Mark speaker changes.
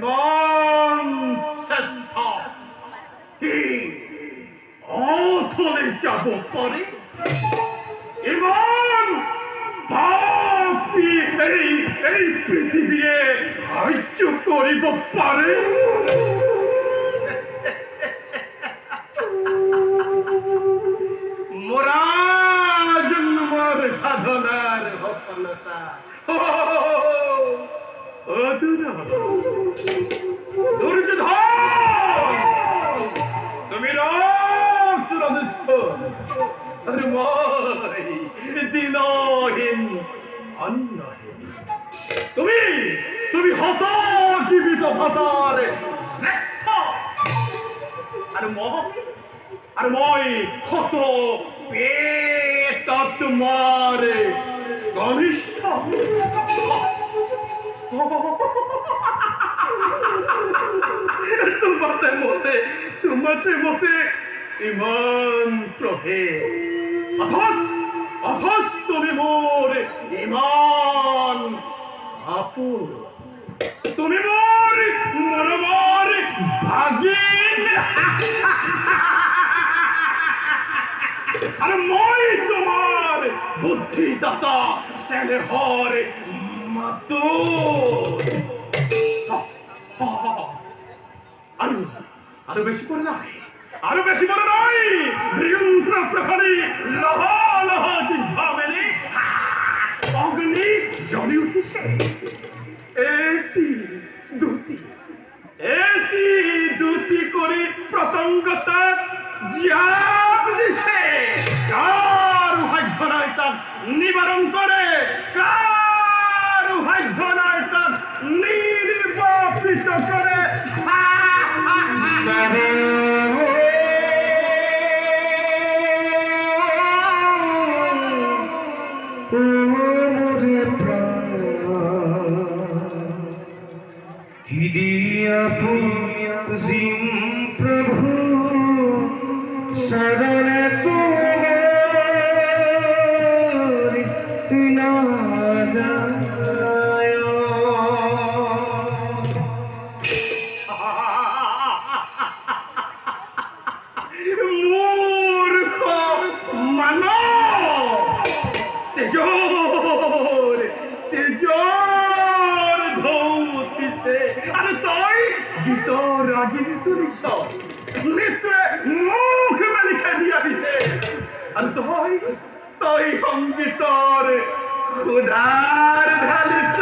Speaker 1: ইমান শ্রেষ্ঠ কি অথলে যাব পরে ইমান বাপি এই পৃথিবীয়ে সাহায্য করিব পারে মোরা জন্মর সাধনার সফলতা দুর্যোধন তুমি দিনহীন অন্নহীন তুমি তুমি হত জীবিত ভাতার শ্রেষ্ঠ আর মই হত পেট তোমার ঘনিষ্ঠ তোমাতে মতে ইমান প্রভে অথচ তুমি মোর ইমান আপুর তুমি মোর মরমর ভাগিন আর মই তোমার বুদ্ধিদাতা স্নেহর মাতো আরো বেশি করে নাই যন্ত্র প্রহরী লহা লহা জিহ্বা মেলে অগ্নি জ্বলি উঠিছে এটি দুটি করে প্রসঙ্গতা জাপ দিছে কার ভাগ্য নাই তার নিবারণ করে কার ভাগ্য নাই তার নির্বাপিত করে
Speaker 2: প্রভু শরণ
Speaker 1: মূর্খ মানব তেজর ধৌতিছে আর তই গীত রাগিন তুলিস নেত্রে মুখ মেলিখে দিয়া দিছে আর তই সঙ্গীতর খুদার ঢালিছ